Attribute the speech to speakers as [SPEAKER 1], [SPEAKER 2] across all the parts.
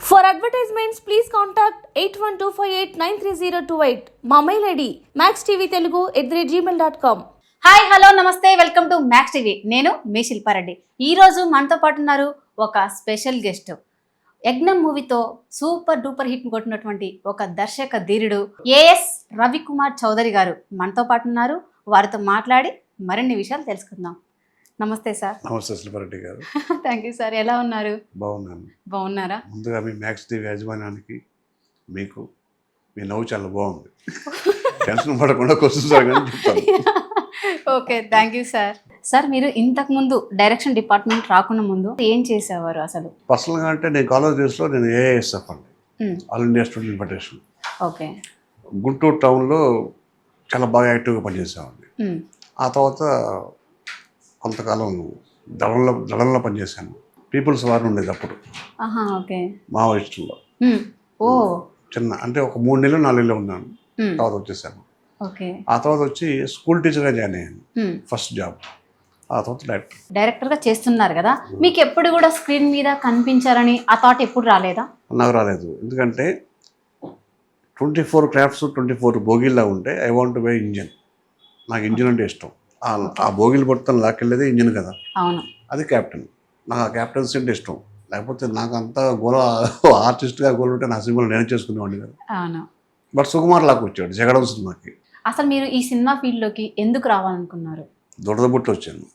[SPEAKER 1] For advertisements, please contact 8125893028. మా mail ID maxtvtelugu@gmail.com.
[SPEAKER 2] Hi hello నమస్తే welcome to max TV. నేను మీ శిల్పారెడ్డి. ఈరోజు మనతో పాటు ఉన్నారు ఒక స్పెషల్ గెస్ట్. యజ్ఞం మూవీతో సూపర్ డూపర్ హిట్ కొట్టినటువంటి ఒక దర్శక ధీరుడు ఏఎస్ రవికుమార్ చౌదరి గారు మనతో పాటు ఉన్నారు. వారితో మాట్లాడి మరిన్ని విషయాలు తెలుసుకుందాం. నమస్తే సార్.
[SPEAKER 3] నమస్తే శిల్పారెడ్డి గారు.
[SPEAKER 2] Thank you sir. ఎలా ఉన్నారు?
[SPEAKER 3] బాగున్నాను.
[SPEAKER 2] బాగున్నారా?
[SPEAKER 3] ముందుగా మీ మ్యాక్స్ టీవీ యాజమాన్యానికి మీకు మీ నవ్వు చాలా బాగుంది. టెన్షన్ పడకుండా క్వశ్చన్స్ అడగని చెప్తాను.
[SPEAKER 2] Okay, thank you sir. Sir, మీరు ఇంతకు ముందు డైరెక్షన్ డిపార్ట్మెంట్ రాకుండా ముందు ఏం చేసేవారు అసలు?
[SPEAKER 3] పర్సనల్గా అంటే నేను కాలేజ్ డేస్లో నేను ఏఐఎస్ఎఫ్ అండి, all India student federation.
[SPEAKER 2] Okay.
[SPEAKER 3] Guntur టౌన్లో చాలా బాగా యాక్టివ్గా పనిచేసామండి. ఆ తర్వాత కొంతకాలం దళంలో పనిచేశాను. పీపుల్స్ వార్ ఉండేది అప్పుడు.
[SPEAKER 2] ఓకే.
[SPEAKER 3] మావోయిస్టుల్లో
[SPEAKER 2] ఓ
[SPEAKER 3] చిన్న అంటే ఒక 3 నెలలు 4 నెలలు ఉన్నాను. తర్వాత వచ్చేసాను.
[SPEAKER 2] ఓకే.
[SPEAKER 3] ఆ తర్వాత వచ్చి స్కూల్ టీచర్గా జాయిన్ అయ్యాను, ఫస్ట్ జాబ్. ఆ తర్వాత
[SPEAKER 2] డైరెక్టర్గా చేస్తున్నారు కదా, మీకు ఎప్పుడు కూడా స్క్రీన్ మీద కనిపించాలని ఆ థాట్ ఎప్పుడు రాలేదా?
[SPEAKER 3] నాకు రాలేదు. ఎందుకంటే 24 క్రాఫ్ట్స్ 24 బోగిల్లా ఉంటే ఐ వాంట్ బై ఇంజిన్. నాకు ఇంజిన్ అంటే ఇష్టం. ఆ బోగిలు పట్టుకొని లాక్కెళ్ళేది ఇంజిన్ కదా.
[SPEAKER 2] అవును.
[SPEAKER 3] అది క్యాప్టెన్. నాకు ఆ క్యాప్టెన్సీ అంటే ఇష్టం. లేకపోతే నాకు అంతా గోల ఆర్టిస్ట్గా గోల్ ఉంటే నా సినిమాలు నేను చేసుకునేవాడిని కదా.
[SPEAKER 2] అవును.
[SPEAKER 3] బట్ సుకుమార్ లాక్ వచ్చాడు జగడం సినిమాకి.
[SPEAKER 2] అసలు మీరు ఈ సినిమా ఫీల్డ్లోకి ఎందుకు రావాలనుకున్నారు?
[SPEAKER 3] దొరదబుట్టి వచ్చాను.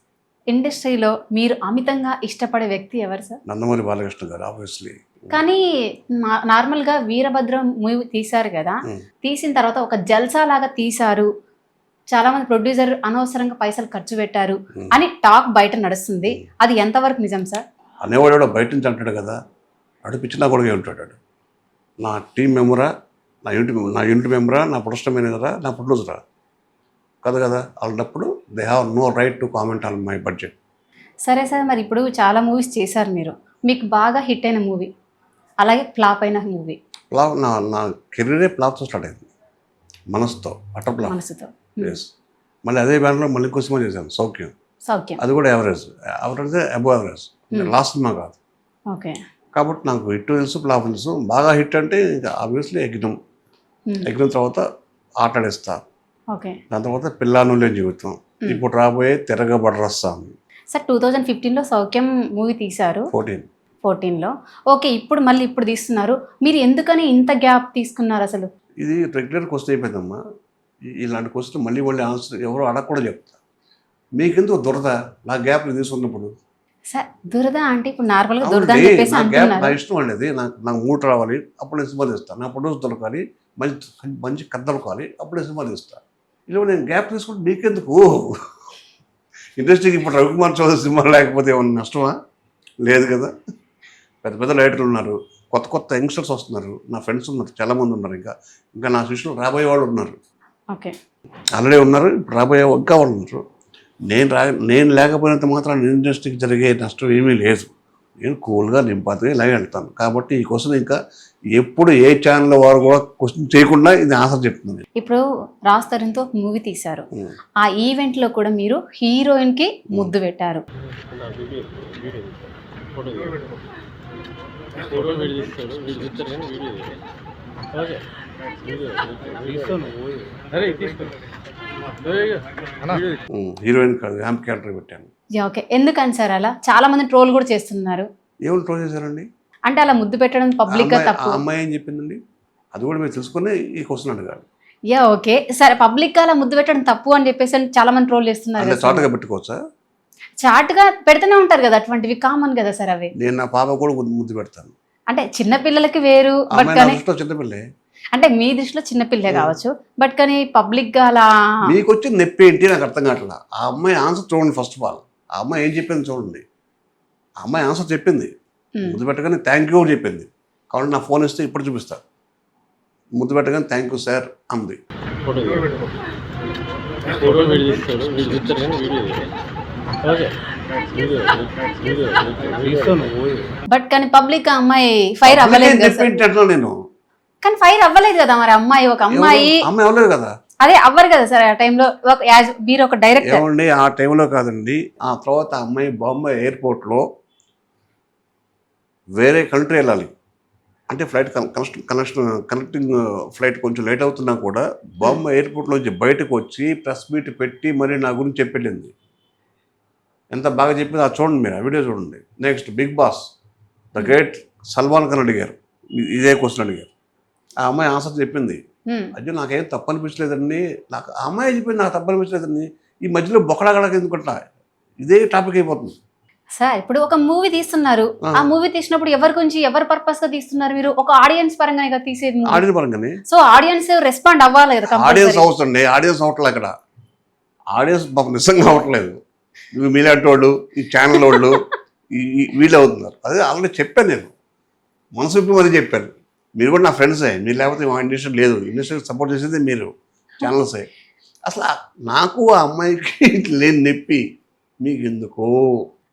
[SPEAKER 2] ఇండస్ట్రీలో మీరు అమితంగా ఇష్టపడే వ్యక్తి ఎవరు సార్?
[SPEAKER 3] నందమూరి బాలకృష్ణ గారు ఆబ్వియస్లీ.
[SPEAKER 2] కానీ నార్మల్గా వీరభద్రం మూవీ తీశారు కదా, తీసిన తర్వాత ఒక జల్సా లాగా తీశారు, చాలా మంది ప్రొడ్యూసర్ అనవసరంగా పైసలు ఖర్చు పెట్టారు అని టాక్ బయట నడుస్తుంది. అది ఎంతవరకు నిజం సార్?
[SPEAKER 3] అనేవాడు బయట నుంచి అంటాడు కదా, అడిపించినా కూడా ఉంటాడు. నా టీం మెంబరా, నా యూనిట్ మెంబరా, నా ప్రొడక్షన్ మేనేజరా, నా ప్రొడ్యూసరా కదా. అలాంటప్పుడు they have no right to comment on my budget.
[SPEAKER 2] సరే సార్, మరి ఇప్పుడు చాలా మూవీస్ చేశారు మీరు. మీకు బాగా హిట్ అయిన మూవీ, అలాగే ఫ్లాప్ అయిన మూవీ?
[SPEAKER 3] ఫ్లాప్ నా కెరీరే ఫ్లాప్తో స్టార్ట్ అయింది. మనసుతో అటర్ ఫ్లాప్.
[SPEAKER 2] మనసుతో.
[SPEAKER 3] ఎస్. మళ్ళీ అదే బ్యాండ్లో మళ్ళీ ఇంకో సినిమా చేశాను, సౌఖ్యం. అది కూడా average above average, last cinema కాదు.
[SPEAKER 2] ఓకే.
[SPEAKER 3] కాబట్టి నాకు హిట్ తెలుసు, ఫ్లాప్ తెలుసు. బాగా హిట్ అంటే ఇంకా ఆబ్వియస్లీ యజ్ఞం తర్వాత ఆటాడేస్తా.
[SPEAKER 2] ఓకే.
[SPEAKER 3] దాని తర్వాత పిల్లాను లేని జీవితం, ఇప్పుడు రాబోయే తిరగబడరస్తా.
[SPEAKER 2] సార్ 2015లో సౌఖ్యం మూవీ తీశారు. 14లో. ఓకే. ఇప్పుడు తీస్తున్నారు. మీరు ఎందుకని ఇంత గ్యాప్ తీసుకున్నారు అసలు?
[SPEAKER 3] ఇది రెగ్యులర్ క్వశ్చన్ అయిపోయిందమ్మా. ఇలాంటి క్వశ్చన్ మళ్ళీ ఆన్సర్ ఎవరు అడగకూడదు చెప్తా. మీకెందుకు దురద నా గ్యాప్ తీసుకున్నప్పుడు?
[SPEAKER 2] సార్ దురద అంటే ఇప్పుడు నార్మల్గా దురద అని చెప్పేసి అంటున్నారు.
[SPEAKER 3] నా ఇష్టం అనేది, నాకు మూడు రావాలి, అప్పుడు నేను సినిమా తీస్తాను. నా ప్రొడ్యూసర్ దొరకాలి, మంచి కథ దొరకాలి, అప్పుడు నేను సినిమా తీస్తాను. ఇలా నేను గ్యాప్ తీసుకుంటే మీకెందుకు? ఇండస్ట్రీకి ఇప్పుడు రవికుమార్ చౌదరి సినిమా లేకపోతే ఏమన్నా నష్టమా? లేదు కదా. పెద్ద పెద్ద రైటర్లు ఉన్నారు, కొత్త యంగ్స్టర్స్ వస్తున్నారు, నా ఫ్రెండ్స్ ఉన్నారు, చాలామంది ఉన్నారు. ఇంకా నా శిష్యులు రాబోయే వాళ్ళు ఉన్నారు.
[SPEAKER 2] ఓకే.
[SPEAKER 3] ఆల్రెడీ ఉన్నారు, ఇప్పుడు రాబోయే ఇంకా వాళ్ళు ఉన్నారు. నేను లేకపోయినంత మాత్రం ఇండస్ట్రీకి జరిగే నష్టం ఏమీ లేదు. నేను కూల్గా నింపాతుగా ఇలాగే వెళ్తాను. కాబట్టి ఈ క్వశ్చన్ ఇంకా ఎప్పుడు ఏ ఛానల్ వారు కూడా క్వశ్చన్ చేయకుండా ఇది ఆన్సర్ చెప్తుంది.
[SPEAKER 2] ఇప్పుడు రాజ్ తరుణ్తో మూవీ తీశారు. ఆ ఈవెంట్లో కూడా మీరు హీరోయిన్కి ముద్దు పెట్టారు.
[SPEAKER 3] హీరోయిన్ కాదు, యాంప్ క్యారెక్టర్ పెట్టాను.
[SPEAKER 2] ఓకే. ఎందుకని సార్ అలా? చాలా మంది ట్రోల్ కూడా చేస్తున్నారు.
[SPEAKER 3] ఏమైనా ట్రోల్ చేశారండి?
[SPEAKER 2] అంటే అలా ముద్దు పెట్టడం పబ్లిక్ గా తప్పు.
[SPEAKER 3] అమ్మాయి ఏం చెప్పిందండి? అది కూడా మీరు తెలుసుకుని ఈ క్వశ్చన్ అడగాలి.
[SPEAKER 2] ఓకే. సరే, పబ్లిక్ గా అలా ముద్దు పెట్టడం తప్పు అని చెప్పేసి చాలా మంది ట్రోల్ చేస్తున్నారు.
[SPEAKER 3] చాటుగా పెట్టుకోవచ్చా?
[SPEAKER 2] చాటుగా పెడుతూనే ఉంటారు కదా, అటువంటివి కామన్ కదా సార్ అవి.
[SPEAKER 3] నేను నా పాప కూడా ముద్దు పెడతాను.
[SPEAKER 2] అంటే చిన్న పిల్లలకి వేరు, బట్ కానీ
[SPEAKER 3] చిన్నపిల్లే.
[SPEAKER 2] అంటే మీ దృష్టిలో చిన్నపిల్లే కావచ్చు, బట్ కానీ పబ్లిక్ గా అలా
[SPEAKER 3] మీకు వచ్చి నొప్పి ఏంటి నాకు అర్థం కావట్లా. ఆ అమ్మాయి ఆన్సర్ చూడండి. ఫస్ట్ ఆఫ్ ఆల్ ఆ అమ్మాయి ఏం చెప్పింది చూడండి. ఆ అమ్మాయి ఆన్సర్ చెప్పింది, ముద్దు పెట్టగానే థ్యాంక్ యూ అని చెప్పింది. కాబట్టి నా ఫోన్ ఇస్తే ఇప్పుడు చూపిస్తా. ముద్దు పెట్టగానే థ్యాంక్ యూ సార్ అంది.
[SPEAKER 2] బట్ కానీ పబ్లిక్ అమ్మాయి ఫైర్ అవ్వలేదు.
[SPEAKER 3] నేను
[SPEAKER 2] కానీ ఫైర్ అవ్వలేదు కదా మరి అమ్మాయి. ఒక అమ్మాయి
[SPEAKER 3] అవ్వలేదు కదా.
[SPEAKER 2] అదే అవ్వరు కదా సార్ ఆ టైంలో. మీరు ఒక డైరెక్టర్
[SPEAKER 3] ఏమండి, ఆ టైంలో కాదండి. ఆ తర్వాత అమ్మాయి బాంబే ఎయిర్పోర్ట్లో వేరే కంట్రీ వెళ్ళాలి. అంటే ఫ్లైట్ కనెక్టింగ్ ఫ్లైట్ కొంచెం లేట్ అవుతున్నా కూడా బాంబే ఎయిర్పోర్ట్లోంచి బయటకు వచ్చి ప్రెస్ మీట్ పెట్టి మరి నా గురించి చెప్పెళ్ళింది. ఎంత బాగా చెప్పింది అది చూడండి, మీరు ఆ వీడియో చూడండి. Next Bigg Boss the great Salman Khan అడిగారు, ఇదే క్వశ్చన్ అడిగారు. ఆ అమ్మాయి ఆన్సర్ చెప్పింది, అయ్యో నాకేం తప్పు అనిపించలేదండి, నాకు ఆ అమ్మాయి చెప్పింది నాకు తప్పు అనిపించలేదండి. ఈ మధ్యలో బొక్కడాగడకి ఎందుకుంటా ఇదే టాపిక్ అయిపోతుంది.
[SPEAKER 2] సార్ ఇప్పుడు ఒక మూవీ తీస్తున్నారు, ఆ మూవీ తీసినప్పుడు ఎవరి గురించి ఎవరి పర్పస్ గా తీస్తున్నారు? మీరు ఒక ఆడియన్స్ పరంగా తీసేది,
[SPEAKER 3] ఆడియన్స్ పరంగానే.
[SPEAKER 2] సో ఆడియన్స్ రెస్పాండ్ అవ్వాలి కదా.
[SPEAKER 3] ఆడియన్స్ అవసరండి, ఆడియన్స్ అవ్వట్లేదు అక్కడ. ఆడియన్స్ మాకు నిజంగా అవ్వట్లేదు. నువ్వు మీలాంటి వాళ్ళు, ఈ ఛానల్ వాళ్ళు వీళ్ళు అవుతున్నారు. అదే ఆల్రెడీ చెప్పాను, నేను మనసు విప్పి మరీ చెప్పాను. మీరు కూడా నా ఫ్రెండ్సే, మీరు లేకపోతే మా ఇండస్ట్రీ లేదు. ఇండస్ట్రీకి సపోర్ట్ చేసేది మీరు ఛానల్సే. అసలు నాకు ఆ అమ్మాయికి లేని నొప్పి మీకు ఎందుకు?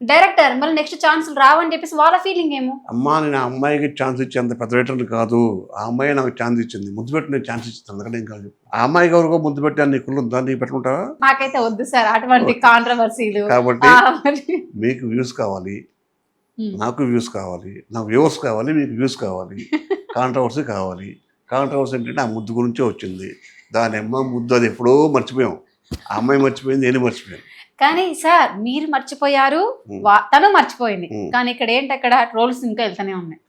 [SPEAKER 2] డైరెక్టర్ మళ్ళీ నెక్స్ట్ ఛాన్స్ రావని చెప్పేసి వాళ్ళ ఫీలింగ్ ఏమో.
[SPEAKER 3] అమ్మా నేను ఆ అమ్మాయికి ఛాన్స్ ఇచ్చేంత పెద్ద రైటర్ కాదు. ఆ అమ్మాయి నాకు ఛాన్స్ ఇచ్చింది, ముద్దు పెట్టి నేను ఛాన్స్ ఇచ్చింది. అందుకని ఏం కాదు. ఆ అమ్మాయికి ఎవరికో ముద్దు పెట్టి నీకు ఉందా, నీకు పెట్టుకుంటావా?
[SPEAKER 2] నాకైతే వద్దు సార్ అటువంటి కాంట్రవర్సీలు.
[SPEAKER 3] కాబట్టి మీకు వ్యూస్ కావాలి, నాకు వ్యూస్ కావాలి, నా వ్యూవర్స్ కావాలి, మీకు వ్యూస్ కావాలి, కాంట్రవర్సీ కావాలి. కాంట్రవర్సీ ఏంటంటే ఆ ముద్దు గురించే వచ్చింది. దాని అమ్మ ముద్దు అది ఎప్పుడో మర్చిపోయాం. ఆ అమ్మాయి మర్చిపోయింది, నేను మర్చిపోయాను.
[SPEAKER 2] కానీ సార్ మీరు మర్చిపోయారు, తను మర్చిపోయింది. కానీ ఇక్కడ ఏంటి, అక్కడ ట్రోల్స్ ఇంకా వెళ్తానే ఉన్నాయి.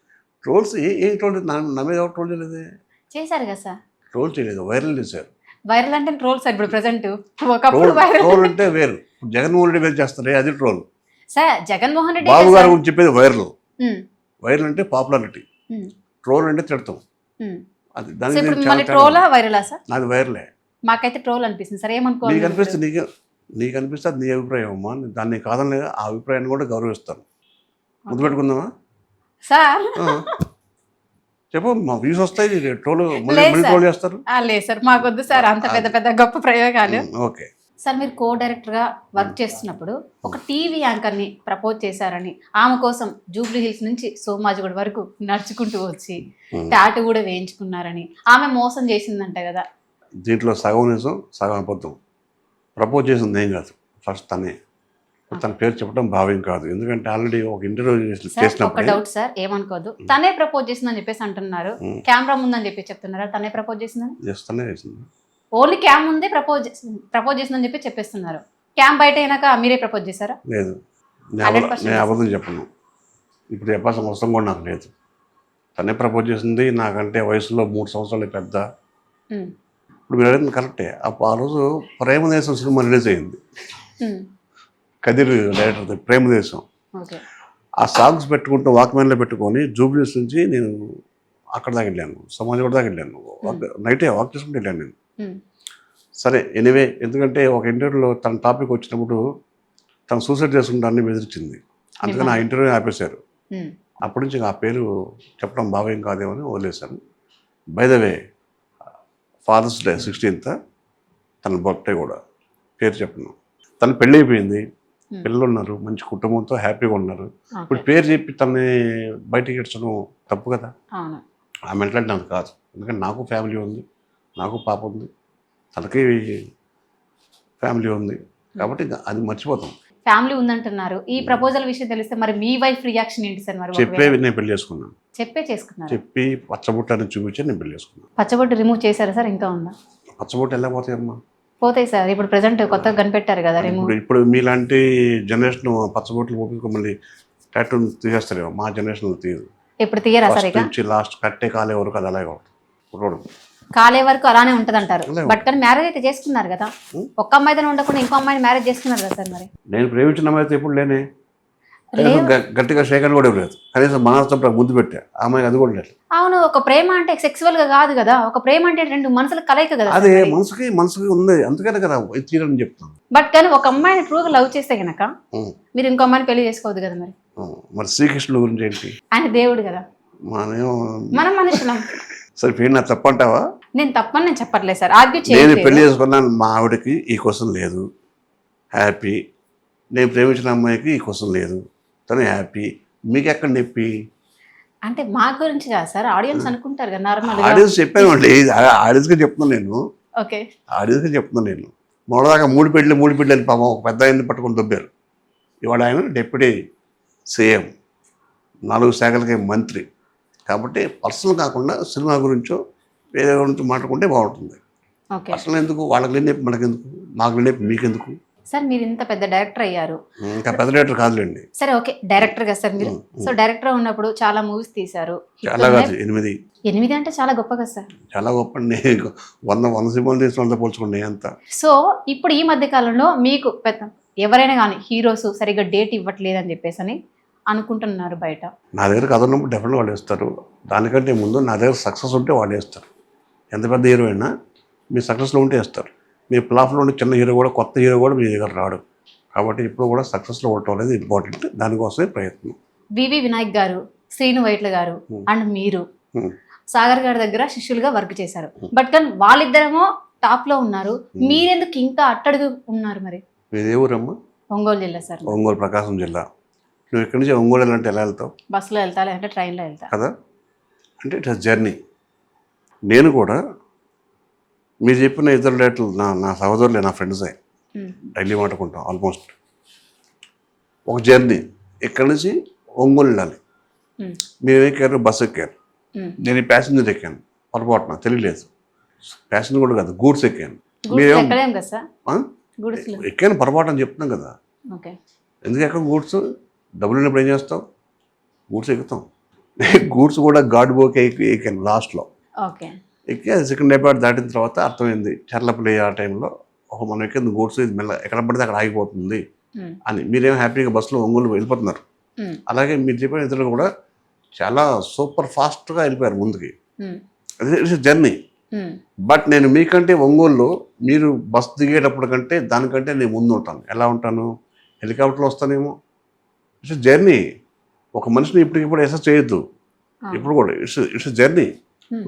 [SPEAKER 3] ట్రోల్స్ ఏ ట్రోల్? నా మీద ఎవరు ట్రోల్ చేయలేదు.
[SPEAKER 2] చేశారు కదా సార్.
[SPEAKER 3] ట్రోల్ చేయలేదు, వైరల్ చేశారు.
[SPEAKER 2] వైరల్ అంటే ట్రోల్ సార్. ఇప్పుడు ప్రెసెంట్ ఒకప్పుడు
[SPEAKER 3] ట్రోల్ అంటే వేరు. జగన్మోహన్ రెడ్డి మీద చేస్తారు, అది ట్రోల్.
[SPEAKER 2] సార్ జగన్మోహన్ రెడ్డి
[SPEAKER 3] బాబు గారు గురించి చెప్పేది వైరల్. వైరల్ అంటే పాపులారిటీ, ట్రోల్ అంటే తిడతాం. అది దాని
[SPEAKER 2] ట్రోలా వైరలా సార్?
[SPEAKER 3] అది వైరలే.
[SPEAKER 2] మాకైతే ట్రోల్ అనిపిస్తుంది సార్. ఏమనుకోవాలి?
[SPEAKER 3] నీకు అనిపిస్తుంది, నీకు అనిపిస్తే అది నీ అభిప్రాయం అమ్మా. దాన్ని కాదని లేదా, ఆ అభిప్రాయాన్ని కూడా గౌరవిస్తాను. ముద్దు పెట్టుకుందామా
[SPEAKER 2] సార్?
[SPEAKER 3] చెప్పు, మా వ్యూస్ వస్తాయి. ట్రోల్ మళ్ళీ ట్రోల్ చేస్తారు.
[SPEAKER 2] లేదు సార్, మాకొద్దు సార్ అంత పెద్ద పెద్ద గొప్ప ప్రయోగాలు.
[SPEAKER 3] ఓకే
[SPEAKER 2] సార్ మీరు కో డైరెక్టర్గా వర్క్ చేస్తున్నప్పుడు ఒక టీవీ యాంకర్ని ప్రపోజ్ చేశారని, ఆమె కోసం జూబ్లీ హిల్స్ నుంచి సోమాజిగూడ వరకు నడుచుకుంటూ వచ్చి టాటూ కూడా వేయించుకున్నారని ఆమె మోసం చేసిందంట కదా.
[SPEAKER 3] దీంట్లో సగం నిజం, సగం అబద్ధం. ప్రపోజ్ చేసింది ఏం కాదు, ఫస్ట్ తనే. తన పేరు చెప్పడం భావ్యం కాదు, ఎందుకంటే ఆల్రెడీ ఒక ఇంటర్వ్యూ చేసినప్పుడు.
[SPEAKER 2] ఒక డౌట్ సార్, ఏమనుకోదు, తనే ప్రపోజ్ చేసిందని చెప్పేసి అంటున్నారు. కెమెరా ముందని చెప్పి చెప్తున్నారా తనే ప్రపోజ్ చేసిందని?
[SPEAKER 3] చేస్తానే చేసింది.
[SPEAKER 2] ఓన్లీ క్యామ్ ముందే ప్రపోజ్ చేసిందని చెప్పి చెప్పేస్తున్నారు. క్యామ్ బయట అయినాక మీరే ప్రపోజ్ చేశారా?
[SPEAKER 3] లేదు, నేను అబద్ధం చెప్పను. ఇప్పుడు చెప్పాల్సిన అవసరం కూడా నాకు లేదు. తనే ప్రపోజ్ చేసింది. నాకంటే వయసులో 3 సంవత్సరాలు పెద్ద. ఇప్పుడు మీరు అడిగింది కరెక్టే. ఆ రోజు ప్రేమదేశం సినిమా రిలీజ్ అయింది, కదిరి డైరెక్టర్ది ప్రేమదేశం. ఆ సాంగ్స్ పెట్టుకుంటూ వాక్మెన్లో పెట్టుకొని జూబ్లీస్ నుంచి నేను అక్కడ దాకా వెళ్ళాను, సమాజం దాకా వెళ్ళాను. నైటే వాక్ చేసుకుంటూ వెళ్ళాను నేను. సరే ఎనీవే, ఎందుకంటే ఒక ఇంటర్వ్యూలో తన టాపిక్ వచ్చినప్పుడు తను సూసైడ్ చేసుకుంటానని బెదిరించింది. అందుకని ఆ ఇంటర్వ్యూ ఆపేశారు. అప్పటి నుంచి ఆ పేరు చెప్పడం భావ్యం కాదేమని వదిలేశాను. By the way, Father's Day 16th తన బర్త్డే కూడా పేరు చెప్పను. తను పెళ్ళి అయిపోయింది, పిల్లలు ఉన్నారు, మంచి కుటుంబంతో హ్యాపీగా ఉన్నారు. ఇప్పుడు పేరు చెప్పి తనని బయటికి ఇచ్చడం తప్పు కదా. ఆ మెంటాలిటీ నాకు కాదు, ఎందుకంటే నాకు ఫ్యామిలీ ఉంది, నాకు పాప ఉంది, తనకి ఫ్యామిలీ ఉంది. కాబట్టి అది మర్చిపోతాం.
[SPEAKER 2] ఫ్యామిలీ ఉందంటున్నారు. ఈ ప్రపోజల్ విషయం తెలిస్తే మరి మీ వైఫ్ రియాక్షన్ ఏంటి సార్? మరి
[SPEAKER 3] చెప్పే నేను పెళ్లి చేసుకున్నాను.
[SPEAKER 2] చేసుకున్నాను.
[SPEAKER 3] చెప్పి పచ్చబొట్టు చూపించి నేను పెళ్లి చేసుకున్నాను.
[SPEAKER 2] పచ్చబొట్టు రిమూవ్ చేశారా సార్? ఇంకా ఉందా?
[SPEAKER 3] పచ్చబొట్టు ఎలా పోతాయమ్మా?
[SPEAKER 2] పోతాయి సార్. ఇప్పుడు ప్రెసెంట్ కొత్తగా కనిపెట్టారు కదా రిమూవ్.
[SPEAKER 3] ఇప్పుడు మీలాంటి జనరేషన్ పచ్చబొట్లు పోపించుకో మళ్ళీ టాటూ తీసేస్తారేమో. మా జనరేషన్ తీయదు.
[SPEAKER 2] ఇప్పుడు తీయరా సార్?
[SPEAKER 3] నుంచి లాస్ట్ కట్టే కాలే వరకు అది అలాగే ఉంటుంది.
[SPEAKER 2] కాలే వరకు అలానే ఉంటది అంటారు. బట్ కానీ మ్యారేజ్ అయితే చేసుకున్నారు కదా, ఒక్క అమ్మాయితో ఉండకుండా ఇంకో అమ్మాయిని మ్యారేజ్ చేసుకున్నారు కదా సార్. మరి నేను
[SPEAKER 3] ప్రేమించిన అమ్మాయి అయితే ఎప్పుడు లేనే, గట్టిగా షేకన్ కూడా లేదు, కనీసం మనసుతో ముందు పెట్టా. ఆ అమ్మాయికి అది కూడా లేదు.
[SPEAKER 2] అవును, ఒక ప్రేమ అంటే సెక్సువల్ గా కాదు కదా, ఒక ప్రేమ అంటే 2 మనసుల కలయిక కదా.
[SPEAKER 3] అదే మనసుకి ఉంది, అందుకనే కదా తీరని చెప్తాను.
[SPEAKER 2] బట్ కానీ ఒక అమ్మాయిని ట్రూగా లవ్ చేస్తే గనక మీరు ఇంకో అమ్మాయిని పెళ్లి చేసుకోవద్దు కదా.
[SPEAKER 3] మరి శ్రీకృష్ణుడు గురించి ఏంటి?
[SPEAKER 2] ఆయన దేవుడు కదా, మనం మనుషులం.
[SPEAKER 3] సరే పేరు నా తప్పంటావా?
[SPEAKER 2] నేను తప్పని నేను చెప్పట్లేదు సార్, ఆర్గ్యూ చేయలేదు.
[SPEAKER 3] నేను పెళ్లి చేసుకున్నాను, మా ఆవిడకి ఈ క్వశ్చన్ లేదు, హ్యాపీ. నేను ప్రేమించిన అమ్మాయికి ఈ క్వశ్చన్ లేదు, తను హ్యాపీ. మీకు ఎక్కడ నొప్పి?
[SPEAKER 2] అంటే మా గురించి కాదు సార్, ఆడియన్స్ అనుకుంటారు కదా నార్మల్.
[SPEAKER 3] ఆడియన్స్ చెప్పాను అండి, ఆడియన్స్గా చెప్తున్నాను నేను.
[SPEAKER 2] ఓకే,
[SPEAKER 3] ఆడియన్స్గా చెప్తున్నాను నేను. మొదలదాకా 3 పెళ్ళి అని పాపం ఒక పెద్ద ఆయన్ని పట్టుకొని దొబ్బారు. ఇవాళ ఆయన డిప్యూటీ సీఎం, 4 శాఖలకి మంత్రి, కాబట్టి పర్సనల్ కాకుండా సినిమా గురించో వేరే గురించి మాట్లాడుకుంటే బాగుంటుంది.
[SPEAKER 2] ఓకే
[SPEAKER 3] పర్సనల్ ఎందుకు, వాళ్ళకి లేని మనకెందుకు, మాకు లేని మీకెందుకు.
[SPEAKER 2] సార్ మీరు ఇంత పెద్ద డైరెక్టర్ అయ్యారు.
[SPEAKER 3] ఇంకా పెద్ద డైరెక్టర్ కాదులేండి.
[SPEAKER 2] సరే ఓకే డైరెక్టర్ కదా సార్ మీరు. సో డైరెక్టర్ ఉన్నప్పుడు చాలా మూవీస్ తీశారు.
[SPEAKER 3] చాలా కాదు 8.
[SPEAKER 2] 8 అంటే చాలా గొప్ప కదా సార్.
[SPEAKER 3] చాలా గొప్ప. 100 సినిమాలు తీసిన పోల్చుకోండి అంత.
[SPEAKER 2] సో ఇప్పుడు ఈ మధ్య కాలంలో మీకు పెద్ద ఎవరైనా కానీ హీరోస్ సరిగ్గా డేట్ ఇవ్వట్లేదు అని చెప్పేసి అని అనుకుంటున్నారు బయట.
[SPEAKER 3] నా దగ్గర కథ ఉన్నప్పుడు డెఫినెట్గా వాళ్ళు వేస్తారు. దానికంటే ముందు నా దగ్గర సక్సెస్ ఉంటే వాళ్ళు వేస్తారు. ఎంత పెద్ద హీరో అయినా మీ సక్సెస్లో ఉంటే వేస్తారు. మీ ఫ్లాప్లో ఉండే చిన్న హీరో కూడా, కొత్త హీరో కూడా మీ దగ్గర రాడు. కాబట్టి ఇప్పుడు కూడా సక్సెస్లో ఉండటం అనేది ఇంపార్టెంట్. దానికోసమే ప్రయత్నం.
[SPEAKER 2] వివి వినాయక్ గారు, శ్రీను వైట్ల గారు అండ్ మీరు సాగర్ గారి దగ్గర శిష్యులుగా వర్క్ చేశారు. బట్ కానీ వాళ్ళిద్దరేమో టాప్ లో ఉన్నారు. మీరెందుకు ఇంకా అట్టడుగు ఉన్నారు? మరి
[SPEAKER 3] మీది ఏ ఊరమ్మా?
[SPEAKER 2] ఒంగోలు జిల్లా సార్.
[SPEAKER 3] ఒంగోలు, ప్రకాశం జిల్లా. నువ్వు ఇక్కడి నుంచి ఒంగోలు వెళ్ళాలంటే ఎలా వెళ్తావు?
[SPEAKER 2] బస్సులో వెళ్తా, లేదంటే ట్రైన్లో వెళ్తా
[SPEAKER 3] కదా. అంటే ఇట్ హస్ జర్నీ. నేను కూడా మీరు చెప్పిన ఇద్దరు డేట్లు నా సహోదరులే, నా ఫ్రెండ్సే. డైలీ మాట్లాడుకుంటాం ఆల్మోస్ట్. ఒక జర్నీ ఇక్కడి నుంచి ఒంగోలు వెళ్ళాలి. మేము ఎక్కారు, బస్సు ఎక్కారు. నేను ప్యాసింజర్ ఎక్కాను, పొరపాటున తెలియలేదు. ప్యాసింజర్ కూడా కాదు, గూడ్స్ ఎక్కాను. ఎక్కాను పొరపాటు అని చెప్తున్నాం కదా. ఎందుకు ఎక్కడ గూడ్స్? డబ్బులు ఉన్నప్పుడు ఏం చేస్తావు? గూడ్స్ ఎక్కుతాం. గూడ్స్ కూడా గాడ్ బోకే ఎక్కాను లాస్ట్లో. ఎక్కి అది సెకండ్ ఎపార్ట్ దాటిన తర్వాత అర్థమైంది చర్లపల్లి ఆ టైంలో మనం ఎక్కింది గూడ్స్ ఇది మెల్ల ఎక్కడ పడితే అక్కడ ఆగిపోతుంది అని. మీరేమో హ్యాపీగా బస్సులో ఒంగోలు వెళ్ళిపోతున్నారు. అలాగే మీరు చెప్పిన ఇద్దరు కూడా చాలా సూపర్ ఫాస్ట్గా వెళ్ళిపోయారు ముందుకి. It's journey. బట్ నేను మీకంటే ఒంగోలులో మీరు బస్ దిగేటప్పుడు కంటే దానికంటే నేను ముందు ఉంటాను. ఎలా ఉంటాను? హెలికాప్టర్లో వస్తానేమో. It's journey. ఒక మనిషిని ఇప్పటికిప్పుడు ఎసెస్ చేయొద్దు. ఇప్పుడు కూడా ఇట్స్ జర్నీ.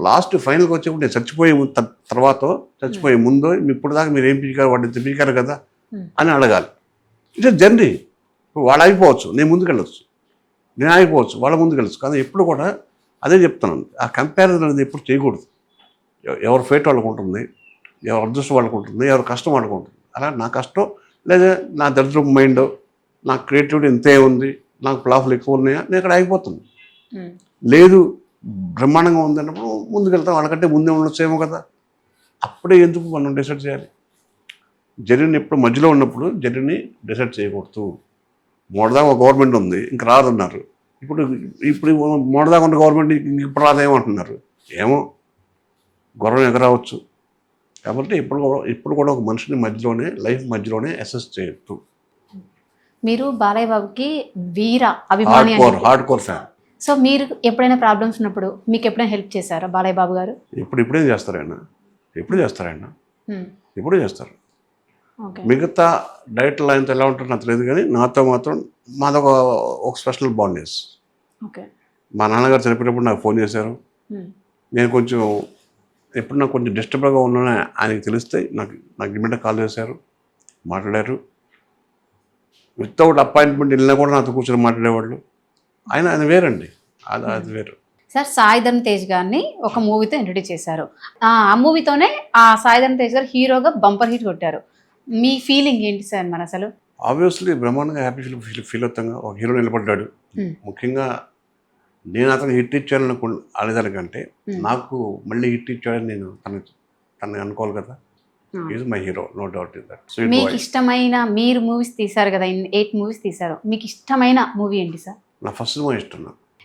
[SPEAKER 3] లాస్ట్ ఫైనల్కి వచ్చేప్పుడు నేను చచ్చిపోయే తర్వాత, చచ్చిపోయే ముందు ఇప్పుడు దాకా మీరు ఏం పీకారు, వాడిని పీకారు కదా అని అడగాలి. It's journey. వాళ్ళు ఆగిపోవచ్చు, నేను ముందుకెళ్ళచ్చు. నేను ఆగిపోవచ్చు, వాళ్ళ ముందుకెళ్ళచ్చు. కానీ ఎప్పుడు కూడా అదే చెప్తున్నాను, ఆ కంపారిజన్ అనేది ఎప్పుడు చేయకూడదు. ఎవరి ఫేట్ వాళ్ళకు ఉంటుంది, ఎవరి అదృష్టం వాళ్ళకు ఉంటుంది, ఎవరి కష్టం వాళ్ళకు ఉంటుంది. అలా నా కష్టం లేదా నా దరిద్రపు మైండ్, నా క్రియేటివిటీ ఇంతే ఉంది, నాకు ఫ్లాప్లు ఎక్కువ ఉన్నాయా, నేను ఇక్కడ ఆగిపోతుంది. లేదు బ్రహ్మాండంగా ఉంది అన్నప్పుడు ముందుకెళ్తాం. వాళ్ళకంటే ముందే ఉండొచ్చేమో కదా. అప్పుడే ఎందుకు మనం డిసైడ్ చేయాలి? జర్నీని ఎప్పుడు మధ్యలో ఉన్నప్పుడు జర్నీని డిసైడ్ చేయకూడదు. మొదటిదాకా ఒక గవర్నమెంట్ ఉంది, ఇంక రాదన్నారు. ఇప్పుడు మొదటిదాకా ఉన్న గవర్నమెంట్ ఇప్పుడు రాదేమంటున్నారు. ఏమో గౌరవం ఎగరావచ్చు. కాబట్టి ఇప్పుడు కూడా ఒక మనిషిని మధ్యలోనే, లైఫ్ మధ్యలోనే అసెస్ చేయొద్దు.
[SPEAKER 2] మీరు బాలయ్య బాబుకి వీర అభిమాని,
[SPEAKER 3] హార్డ్ కోర్ ఫ్యాన్.
[SPEAKER 2] సో మీరు ఎప్పుడైనా ప్రాబ్లమ్స్ ఉన్నప్పుడు మీకు ఎప్పుడైనా హెల్ప్ చేశారా బాలయ్య బాబు గారు?
[SPEAKER 3] ఇప్పుడేం చేస్తారాయన? ఎప్పుడు చేస్తారు. మిగతా డైరెక్టర్ లైన్తో ఎలా ఉంటారో నాకు తెలియదు, కానీ నాతో మాత్రం మాదొక స్పెషల్ బాండేజ్. మా నాన్నగారు చనిపోయినప్పుడు నాకు ఫోన్ చేశారు. నేను కొంచెం ఎప్పుడు నాకు కొంచెం డిస్టర్బ్గా ఉన్నానని ఆయనకి తెలిస్తే నాకు ఇమ్మీడియట్గా కాల్ చేశారు, మాట్లాడారు. వితౌట్ అపాయింట్మెంట్ వెళ్ళినా కూడా నాతో కూర్చొని మాట్లాడేవాళ్ళు. ఆయన వేరండి, అది వేరు.
[SPEAKER 2] సార్ సాయి ధరమ్ తేజ్ గారిని ఒక మూవీతో ఇంట్రడ్యూస్ చేశారు. ఆ మూవీతోనే ఆ సాయి ధరమ్ తేజ్ గారు హీరోగా బంపర్ హిట్ కొట్టారు. మీ ఫీలింగ్ ఏంటి సార్? మరి అసలు
[SPEAKER 3] ఆబ్వియస్లీ బ్రహ్మాండంగా హ్యాపీ ఫీల్ అవుతాం. ఒక హీరో నిలబడ్డాడు. ముఖ్యంగా నేను అతను హిట్ ఇచ్చాను అనేదానికంటే నాకు మళ్ళీ హిట్ ఇచ్చాడని నేను తనని అనుకోవాలి కదా. Is my hero, no doubt in that.
[SPEAKER 2] మీకు ఇష్టమైన, మీరు మూవీస్ తీశారు కదా, 8 మూవీస్ తీశారు, మీకు ఇష్టమైన మూవీ ఏంటి సార్?
[SPEAKER 3] నా ఫస్ట్ సినిమా ఇష్టం.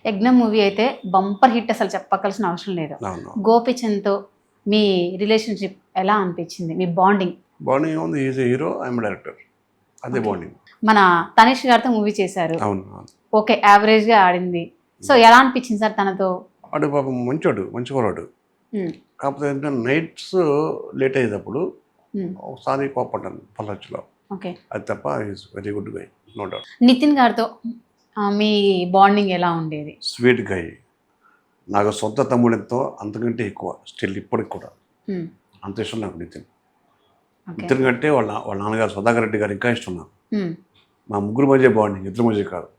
[SPEAKER 2] యజ్ఞం మూవీ అయితే బంపర్ హిట్, అసలు చెప్పాల్సిన అవసరం లేదు. గోపిచంద్తో మీ రిలేషన్షిప్ ఎలా అనిపించింది? మీ బాండింగ్
[SPEAKER 3] ఏముంది? Is a hero, I'm director, అదే బాండింగ్.
[SPEAKER 2] మన తనిష్ గారితో మూవీ చేశారు.
[SPEAKER 3] అవును,
[SPEAKER 2] ఓకే, యావరేజ్గా ఆడింది. సో ఎలా అనిపించింది సార్ తనతో?
[SPEAKER 3] వాడు పాపం మంచి కుర్రాడు. కాకపోతే ఏంటంటే నైట్స్ లేట్ అయ్యేటప్పుడు ఒకసారి కోపడ్డాను పొల్లచ్చులో. అది తప్ప is very good guy, no doubt.
[SPEAKER 2] Nitin గారితో మీ బాండింగ్ ఎలా ఉండేది?
[SPEAKER 3] Sweet guy. నాకు సొంత తమ్ముడు ఎంతో అంతకంటే ఎక్కువ, స్టిల్ ఇప్పటికి కూడా అంత ఇష్టం నాకు నితిన్. నితిన్ కంటే వాళ్ళ నాన్నగారు సుధాకర్ రెడ్డి గారు ఇంకా ఇష్టం నాకు. మా ముగ్గురు మధ్య బాండింగ్, ఇద్దరు మధ్య కాదు.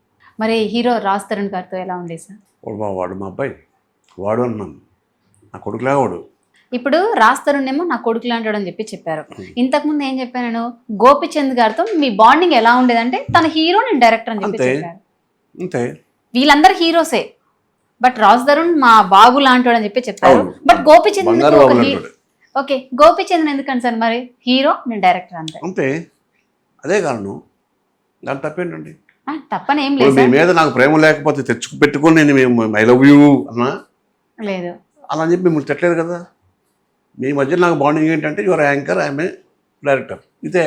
[SPEAKER 2] మరి హీరో రాజ్ తరుణ్ గారితో ఎలా ఉండేది సార్?
[SPEAKER 3] వాడు మా అబ్బాయి, వాడు అన్నాను, నా కొడుకులా వాడు.
[SPEAKER 2] ఇప్పుడు రాజ్ తరుణ్ ఏమో నా కొడుకు లాంటాడు అని చెప్పారు. ఇంతకుముందు ఏం చెప్పాను నేను, గోపిచంద్ గారితో మీ బాండింగ్ ఎలా ఉండేదంటే తన హీరో, నేను డైరెక్టర్ అని చెప్పి చెప్పారు.
[SPEAKER 3] అంతే.
[SPEAKER 2] వీళ్ళందరూ హీరోసే. బట్ రాజ్ తరుణ్ మా బాబు లాంటి అని చెప్పి చెప్పారు.
[SPEAKER 3] అవును.
[SPEAKER 2] బట్ గోపిచంద్
[SPEAKER 3] బంగారు
[SPEAKER 2] ఎందుకు
[SPEAKER 3] బాబు
[SPEAKER 2] ఒక
[SPEAKER 3] లాంటి
[SPEAKER 2] ఓకే గోపిచంద్ ఎందుకని సార్ మరి హీరో నేను డైరెక్టర్ అంతే
[SPEAKER 3] అంతే, అదే కారణం. దాని తప్పేంటండి?
[SPEAKER 2] తప్పని ఏం
[SPEAKER 3] ఇప్పుడు
[SPEAKER 2] లేదు
[SPEAKER 3] మీ
[SPEAKER 2] సార్.
[SPEAKER 3] మీద నాకు ప్రేమ లేకపోతే తెచ్చుకు పెట్టుకొని నేను మేము ఐ లవ్ యూ అన్నా
[SPEAKER 2] లేదు
[SPEAKER 3] అలా అని చెప్పి మిమ్మల్ని తిట్టలేదు కదా. మీ మధ్య నాకు బాండింగ్ ఏంటంటే your anchor, I'm a director, ఇదే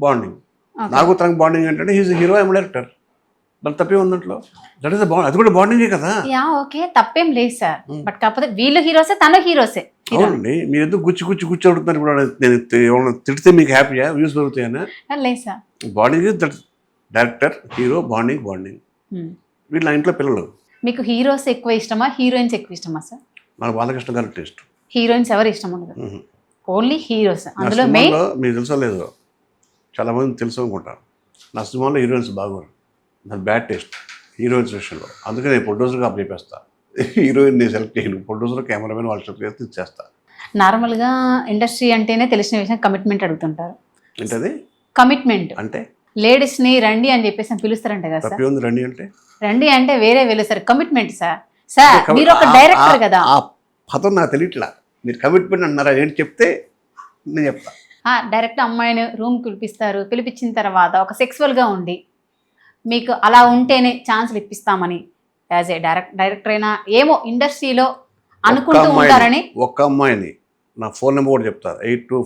[SPEAKER 3] బాండింగ్.
[SPEAKER 2] Okay.
[SPEAKER 3] నాకు తనకు బాండింగ్ ఏంటంటే హీజ్ హీరో, ఐఎమ్ డైరెక్టర్. దాని తప్పే ఉందంట్లో. దట్ ఈస్ అది కూడా బాండింగే కదా.
[SPEAKER 2] యా ఓకే తప్పేం లేదు సార్.
[SPEAKER 3] Hmm.
[SPEAKER 2] బట్ కాకపోతే వీళ్ళు హీరోసే తను హీరోసే.
[SPEAKER 3] అవునండి, మీరు ఎందుకు గుచ్చి అడుగుతున్నారు? ఇప్పుడు నేను ఏమన్నా తిడితే మీకు హ్యాపీయా, వ్యూస్ పెరుగుతాయనా?
[SPEAKER 2] లేదు sir.
[SPEAKER 3] Bonding that director hero bonding. వీళ్ళు నా ఇంట్లో పిల్లలు.
[SPEAKER 2] మీకు హీరోస్ ఎక్కువ ఇష్టమా హీరోయిన్స్ ఎక్కువ ఇష్టమా సార్?
[SPEAKER 3] నాకు బాలకృష్ణ గారి టేస్ట్.
[SPEAKER 2] హీరోయిన్స్ ఎవరు ఇష్టం ఉండదు, ఓన్లీ హీరోస్.
[SPEAKER 3] నా
[SPEAKER 2] అందులో మెయిన్
[SPEAKER 3] సినిమాలో మీకు తెలుసో లేదో, చాలా మంది తెలుసు అనుకుంటారు, నా సినిమాలో హీరోయిన్స్ బాగోరు. నా బ్యాడ్ టేస్ట్ హీరోయిన్స్ విషయంలో. అందుకే నేను ప్రొడ్యూసర్గా అప్ చెప్పేస్తా. హీరోయిన్ నేను సెలెక్ట్ చేయను, ప్రొడ్యూసర్ కెమెరామెన్ వాళ్ళు సెలెక్ట్ చేస్తే ఇచ్చేస్తా.
[SPEAKER 2] నార్మల్గా ఇండస్ట్రీ అంటేనే తెలిసిన విషయం కమిట్మెంట్ అడుగుతుంటారు.
[SPEAKER 3] ఏంటది
[SPEAKER 2] కమిట్మెంట్
[SPEAKER 3] అంటే?
[SPEAKER 2] లేడీస్ని రండి అని చెప్పేసి పిలుస్తారంట కదా సార్.
[SPEAKER 3] తప్పే ఉంది రండి అంటే?
[SPEAKER 2] రండి అంటే వేరే వెళ్ళు కమిట్మెంట్ సార్. సార్ మీరు ఒక డైరెక్టర్ కదా.
[SPEAKER 3] ఆ పదం నాకు తెలియట్లా. మీరు కమిట్మెంట్ అన్నారా ఏంటి చెప్తే నేను చెప్తా.
[SPEAKER 2] డైరెక్ట్ అమ్మాయిని రూమ్కి పిలిపిస్తారు, పిలిపించిన తర్వాత ఒక సెక్సువల్గా ఉండి మీకు అలా ఉంటేనే ఛాన్సులు ఇప్పిస్తామని యాజ్ ఏ డైరెక్టర్ అయినా ఏమో ఇండస్ట్రీలో అనుకుంటూ ఉంటారని.
[SPEAKER 3] ఒక్క అమ్మాయిని నా ఫోన్ నెంబర్ కూడా చెప్తా, 82.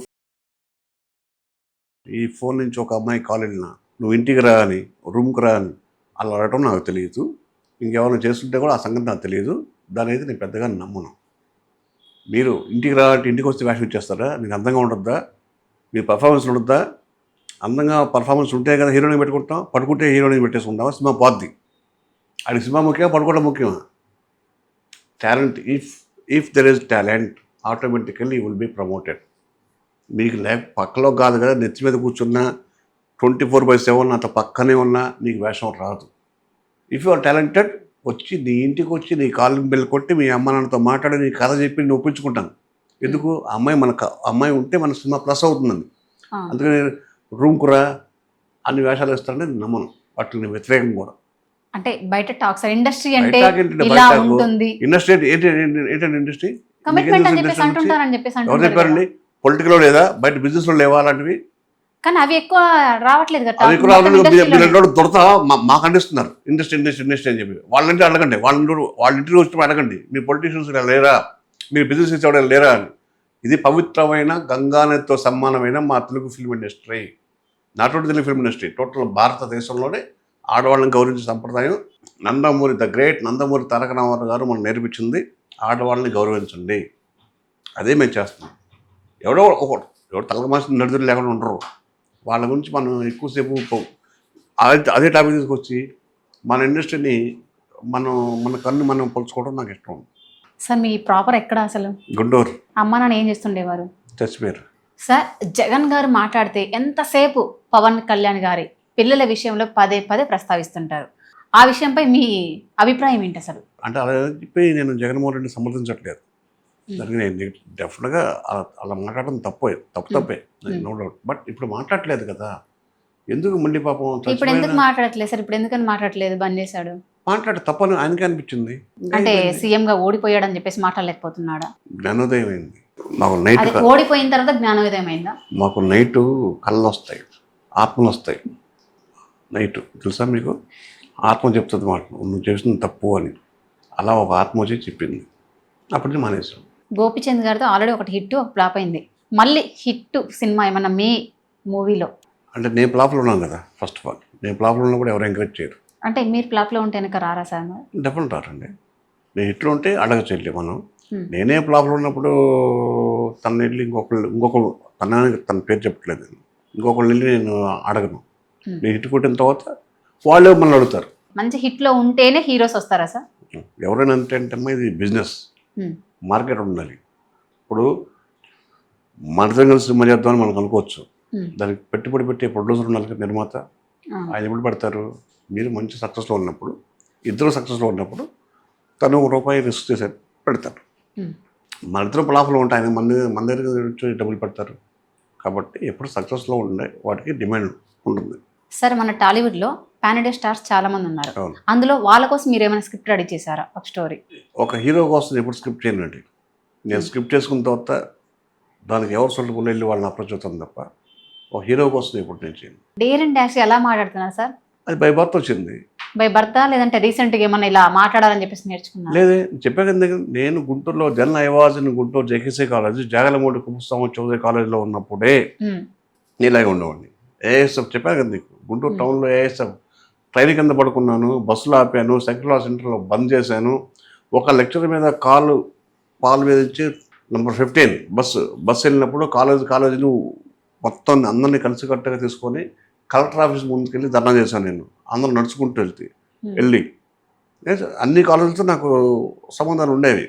[SPEAKER 3] ఈ ఫోన్ నుంచి ఒక అమ్మాయి కాల్ వెళ్ళినా నువ్వు ఇంటికి రా అని, రూమ్కి రా అని అలా అడగటం నాకు తెలియదు. ఇంకెవరైనా చేస్తుంటే కూడా ఆ సంగతి నాకు తెలియదు. దాని అయితే నేను పెద్దగా నమ్మను. మీరు ఇంటికి రా అంటే ఇంటికి వస్తే వేషం ఇచ్చేస్తారా? మీకు అందంగా ఉండొద్దా? మీ పర్ఫార్మెన్స్ ఉండొద్దా? అందంగా పర్ఫార్మెన్స్ ఉంటే కదా హీరోని పెట్టుకుంటాం. పడుకుంటే హీరోని పెట్టేసుకుంటాం. సినిమా పోద్ది. అది సినిమా ముఖ్యమా, పడుకోవడం ముఖ్యమా? Talent, if there is talent automatically you will be promoted. మీకు పక్కలో కాదు కదా, నెత్తి మీద కూర్చున్నా 24/7 నాతో పక్కనే ఉన్నా నీకు వేషం రాదు. ఇఫ్ యు ఆర్ టాలెంటెడ్ వచ్చి నీ ఇంటికి వచ్చి నీ కాలింగ్ బెల్ కొట్టి మీ అమ్మ నాన్నతో మాట్లాడి నీ కథ చెప్పి నేను ఒప్పించుకుంటాను. ఎందుకు? అమ్మాయి ఉంటే మన సినిమా ప్లస్ అవుతుందండి. అందుకని రూమ్కు రా అన్ని వేషాలు ఇస్తారని నేను నమ్మను. వాటిని వ్యతిరేకం కూడా.
[SPEAKER 2] అంటే బయట టాక్స్ ఇండస్ట్రీ అంటే
[SPEAKER 3] బయట
[SPEAKER 2] ఇలా ఉంటుంది.
[SPEAKER 3] ఇండస్ట్రీ ఏంటంటే ఇండస్ట్రీ
[SPEAKER 2] కమిట్మెంట్ అని చెప్పేసి అంటుంటారని చెప్పేసి
[SPEAKER 3] ఎవరు చెప్పారండి? పొలిటికల్లో లేదా, బయట బిజినెస్లో లేవా అలాంటివి?
[SPEAKER 2] కానీ అవి ఎక్కువ రావట్లేదు కదా.
[SPEAKER 3] అవి ఎక్కువ రావట్లేదు. దొరతా మాకు అందిస్తున్నారు ఇండస్ట్రీ అని చెప్పి. వాళ్ళంటే అడగండి, వాళ్ళ ఇంటికి వచ్చి అడగండి, మీ పొలిటీషియన్స్ లేరా, మీరు బిజినెస్ ఇచ్చేవాళ్ళు లేరా అని. ఇది పవిత్రమైన గంగానదితో సమానమైన మా Telugu film industry. Not only Telugu film industry, total భారతదేశంలోనే ఆడవాళ్ళని గౌరవించే సంప్రదాయం ద గ్రేట్ నందమూరి తారక రామారావు గారు మనం నేర్పించింది. ఆడవాళ్ళని గౌరవించండి, అదే మేము చేస్తున్నాం. ఎవడో తలకమాసిన నడుదులు లేకుండా ఉండరు. వాళ్ళ గురించి మనం ఎక్కువసేపు అదే టాపిక్ తీసుకొచ్చి మన ఇండస్ట్రీని మన కన్ను మనం పొలుచుకోవడం నాకు ఇష్టం.
[SPEAKER 2] సార్ మీ ప్రాపర్ ఎక్కడ అసలు?
[SPEAKER 3] గుంటూరు.
[SPEAKER 2] అమ్మ నాన్న ఏం చేస్తుండేవారు?
[SPEAKER 3] చచ్చిపోయారు.
[SPEAKER 2] సార్ జగన్ గారు మాట్లాడితే ఎంతసేపు పవన్ కళ్యాణ్ గారి పిల్లల విషయంలో పదే ప్రస్తావిస్తుంటారు. ఆ విషయంపై మీ అభిప్రాయం ఏంటి అసలు?
[SPEAKER 3] అంటే అలా చెప్పి నేను జగన్మోహన్ రెడ్డిని సమర్థించట్లేదు. దానికి నేను డెఫినెట్గా అలా మాట్లాడడం తప్పే, నో డౌట్. బట్ ఇప్పుడు మాట్లాడలేదు కదా, ఎందుకు మళ్ళీ పాపం
[SPEAKER 2] ఇప్పుడు ఎందుకు మాట్లాడట్లేదు సార్? ఇప్పుడు ఎందుకని మాట్లాడట్లేదు, బంద్ చేశాడు?
[SPEAKER 3] మాట్లాడే తప్పని ఆయనకే అనిపించింది.
[SPEAKER 2] అంటే సీఎం గా ఓడిపోయాడని చెప్పేసి మాట్లాడలేకపోతున్నాడా?
[SPEAKER 3] జ్ఞానోదయం అయింది మాకు నైట్.
[SPEAKER 2] ఓడిపోయిన తర్వాత జ్ఞానోదయం అయిందా?
[SPEAKER 3] మాకు నైటు కళ్ళు వస్తాయి, ఆత్మలు వస్తాయి. నైట్ తెలుసా మీకు, ఆత్మ చెప్తుంది మాట, నువ్వు చేస్తుంది తప్పు అని. అలా ఒక ఆత్మ వచ్చి చెప్పింది, అప్పటికి మానేసాం.
[SPEAKER 2] గోపిచంద్ గారితో ఆల్రెడీ ఒకటి హిట్ ఒక ఫ్లాప్ అయింది. మళ్ళీ హిట్ సినిమా ఏమన్నా మీ మూవీలో?
[SPEAKER 3] అంటే నేను ఫ్లాప్లో ఉన్నాను కదా. ఫస్ట్ ఆఫ్ ఆల్ నేను ఫ్లాప్లో ఉన్నప్పుడు ఎవరు ఎంకరేజ్ చేయరు.
[SPEAKER 2] అంటే మీరు ఫ్లాప్లో ఉంటే వెనక రారా సార్?
[SPEAKER 3] డెఫినెట్ రారండి. నేను హిట్లో ఉంటే అడగచెల్లి మనం. నేనే ఫ్లాప్లో ఉన్నప్పుడు తన వెళ్ళి తన పేరు చెప్పట్లేదు, ఇంకొకళ్ళు వెళ్ళి నేను అడగను. నేను హిట్ కొట్టిన తర్వాత వాళ్ళే మనల్ని అడుగుతారు.
[SPEAKER 2] మంచి హిట్లో ఉంటేనే హీరోస్ వస్తారా సార్?
[SPEAKER 3] ఎవరైనా అంటే ఇది బిజినెస్, మార్కెట్ ఉండాలి. ఇప్పుడు మనతో కలిసి సినిమా చేద్దామని మనకు అనుకోవచ్చు. దానికి పెట్టుబడి పెట్టే ప్రొడ్యూసర్ ఉండాలి కదా, నిర్మాత. ఆయన ఎప్పుడు పెడతారు? మీరు మంచి సక్సెస్లో ఉన్నప్పుడు, ఇద్దరు సక్సెస్లో ఉన్నప్పుడు తను ₹1 రిస్క్ చేసి పెడతారు. మన ఇద్దరు ప్లాఫ్లో ఉంటే ఆయన మన దగ్గర నుంచి డబ్బులు పెడతారు. కాబట్టి ఎప్పుడు సక్సెస్లో ఉండే వాటికి డిమాండ్ ఉంటుంది.
[SPEAKER 2] సార్ మన టాలీవుడ్లో పాన్ ఇండియా స్టార్స్ చాలా మంది ఉన్నారు.
[SPEAKER 3] అవును.
[SPEAKER 2] అందులో వాళ్ళ కోసం మీరు ఏమైనా స్క్రిప్ట్ రెడీ చేశారా ఒక స్టోరీ?
[SPEAKER 3] ఒక హీరో కోసం ఎప్పుడు స్క్రిప్ట్ చేయనండి. నేను స్క్రిప్ట్ చేసుకున్న తర్వాత దానికి ఎవరు సొంతకుండా వెళ్ళి వాళ్ళని అప్రోచ్ అవుతాను తప్ప ఒక హీరో కోసం ఎప్పుడు నేను చేయను.
[SPEAKER 2] డేర్ అండ్ డాష్ ఎలా మాట్లాడుతున్నారు సార్?
[SPEAKER 3] అది బై బర్త్ వచ్చింది.
[SPEAKER 2] బై భర్త లేదంటే రీసెంట్గా ఏమన్నా ఇలా మాట్లాడాలని చెప్పేసి నేర్చుకున్నారు?
[SPEAKER 3] లేదే చెప్పాను కదా, నేను గుంటూరులో I was in Guntur JKC college, Jagalamudi Kuppuswamy Chowdary కాలేజ్లో ఉన్నప్పుడే ఇలాగే ఉండేవాడిని. ఏఎస్ఎఫ్ చెప్పాను కదా నీకు, గుంటూరు టౌన్లో ఏఎస్ఎఫ్ ట్రైన్ కింద పడుకున్నాను, బస్సులో ఆపాను, సెంట్రల్ సెంటర్లో బంద్ చేశాను. ఒక లెక్చర్ మీద పాలు మీద ఇచ్చి నెంబర్ 15 బస్సు వెళ్ళినప్పుడు కాలేజీని మొత్తం అందరినీ కలిసికట్టుగా తీసుకొని కలెక్టర్ ఆఫీస్ ముందుకు వెళ్ళి ధర్నా చేశాను. నేను అందరూ నడుచుకుంటూ వెళ్ళి అన్ని కాలేజీలతో నాకు సంబంధాలు ఉండేవి.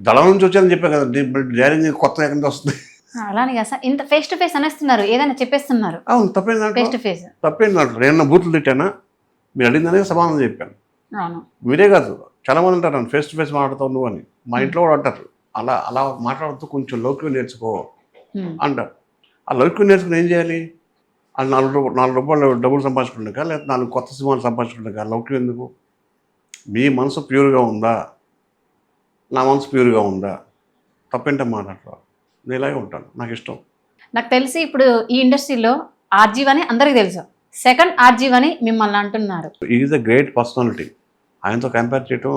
[SPEAKER 3] దళం నుంచి వచ్చానని చెప్పాను కదండి, డైరింగ్ కొత్త ఎక్కడి నుంచి వస్తుంది.
[SPEAKER 2] అలానే కదా సార్, ఇంత ఫేస్ టు ఫేస్ అనేస్తున్నారు, ఏదైనా చెప్పేస్తున్నారు.
[SPEAKER 3] అవును, తప్పేంది
[SPEAKER 2] ఫేస్ టు ఫేస్
[SPEAKER 3] తప్పేంది. నేను బూతులు తిట్టానా? మీరు అడిగిందనే సమాధానం చెప్పాను.
[SPEAKER 2] అవును,
[SPEAKER 3] మీరే కాదు చాలా మంది అంటారు నన్ను ఫేస్ టు ఫేస్ మాట్లాడతావు నువ్వు అని. మా ఇంట్లో కూడా అంటారు అలా మాట్లాడుతూ కొంచెం లౌక్యం నేర్చుకో అంటారు. ఆ లౌక్యం నేర్చుకుని ఏం చేయాలి? అది 4 రూపాయలు డబ్బులు సంపాదించుకుంటున్నాక, లేదా 4 కొత్త సినిమాలు సంపాదించుకుంటున్నాక లౌక్యం ఎందుకు? మీ మనసు ప్యూర్గా ఉందా, నా మనసు ప్యూర్గా ఉందా, తప్పేంటే మాట్లాడతారు. నేను ఇలాగే ఉంటాను, నాకు ఇష్టం.
[SPEAKER 2] నాకు తెలిసి ఇప్పుడు ఈ ఇండస్ట్రీలో ఆర్జీవ్ అని అందరికీ తెలుసు, సెకండ్ ఆర్జీవ్ అని మిమ్మల్ని అంటున్నారు.
[SPEAKER 3] Is a great personality. ఆయనతో కంపేర్ చేయడం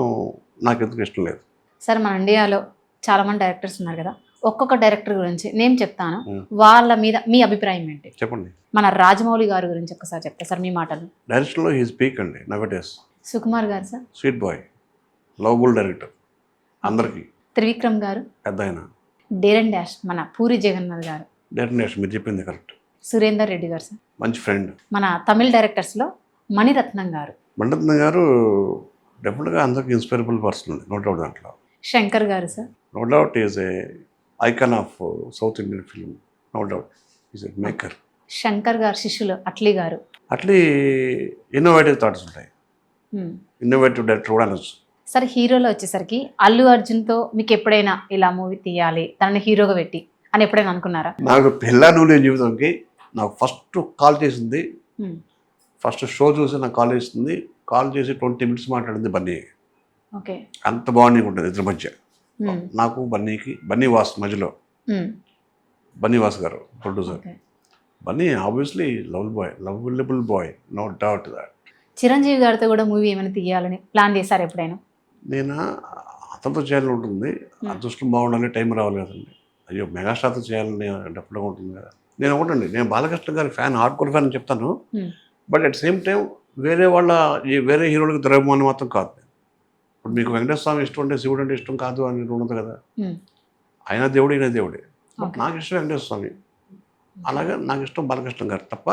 [SPEAKER 3] నాకు ఎందుకు ఇష్టం లేదు.
[SPEAKER 2] సార్, మన ఇండియాలో చాలా మంది డైరెక్టర్స్ ఉన్నారు కదా, ఒక్కొక్క డైరెక్టర్ గురించి నేను చెప్తాను, వాళ్ళ మీద మీ అభిప్రాయం ఏంటి?
[SPEAKER 3] చెప్పండి.
[SPEAKER 2] మన రాజమౌళి గారి గురించి ఒక్కసారి చెప్తా సార్ మీ మాటలు.
[SPEAKER 3] డైరెక్షన్లో హీ స్పీక్ అండి నవడేస్.
[SPEAKER 2] సుకుమార్ గారు sir,
[SPEAKER 3] sweet boy, lovable director అందరికీ.
[SPEAKER 2] త్రివిక్రమ్ గారు
[SPEAKER 3] పెద్ద ఆయన.
[SPEAKER 2] డేర్ అండ్ డాష్ మన పూరి జగన్నాథ్ గారు.
[SPEAKER 3] డైరెక్టర్ మీరు చెప్పింది కరెక్ట్.
[SPEAKER 2] సురేందర్ రెడ్డి గారు సార్,
[SPEAKER 3] మంచి ఫ్రెండ్.
[SPEAKER 2] మన తమిళ డైరెక్టర్స్లో మణిరత్నం గారు.
[SPEAKER 3] మణిరత్నం గారు డెఫినెట్గా అందరికి ఇన్స్పైరబుల్ పర్సన్ అండి, నో డౌట్ దాంట్లో.
[SPEAKER 2] శంకర్ గారు sir,
[SPEAKER 3] no doubt is a icon of south Indian film, no doubt is a maker.
[SPEAKER 2] Shankar గారు శిష్యులు అట్లీ గారు.
[SPEAKER 3] అట్లీ ఇన్నోవేటివ్ థాట్స్ ఉంటాయి, ఇన్నోవేటివ్ డైరెక్టర్ కూడా అనొచ్చు.
[SPEAKER 2] సార్, హీరోలో వచ్చేసరికి అల్లు అర్జున్తో మీకు ఎప్పుడైనా ఇలా మూవీ తీయాలి, తనని హీరోగా పెట్టి అని ఎప్పుడైనా అనుకున్నారా?
[SPEAKER 3] నాకు పిల్ల నువ్వు జీవితంకి నాకు ఫస్ట్ కాల్ చేసింది, ఫస్ట్ షో చూసి నాకు కాల్ చేసింది. కాల్ చేసి 20 minutes మాట్లాడింది బన్నీ.
[SPEAKER 2] ఓకే,
[SPEAKER 3] అంత బాగుంది ఉంటుంది ఇద్దరి మధ్య. నాకు బన్నీ వాస్ మధ్యలో, బన్నీ వాస్ గారు producer. Bunny obviously lovable boy, no doubt that.
[SPEAKER 2] Chiranjeevi గారితో కూడా మూవీ ఏమైనా తీయాలని ప్లాన్ చేశారు ఎప్పుడైనా?
[SPEAKER 3] నేను అతనితో చేయాలని ఉంటుంది, అదృష్టం బాగుండాలి, టైం రావాలి కదండి. అయ్యో మెగాస్టార్తో చేయాలని డెఫినెట్గా ఉంటుంది కదా. నేను ఒకటండి, నేను బాలకృష్ణ గారి ఫ్యాన్, హార్డ్కోర్ ఫ్యాన్ అని చెప్తాను. బట్ అట్ సేమ్ టైం వేరే హీరోలకు ద్రవ్యమాన్ని మాత్రం కాదు. ఇప్పుడు మీకు వెంకటేశ్వర స్వామి ఇష్టం అంటే శివుడు అంటే ఇష్టం కాదు అని ఉండదు కదా. ఆయన దేవుడు, ఈయన దేవుడే. బట్ నాకు ఇష్టం వెంకటేశ్వర స్వామి, అలాగే నాకు ఇష్టం బాలకృష్ణ గారు తప్ప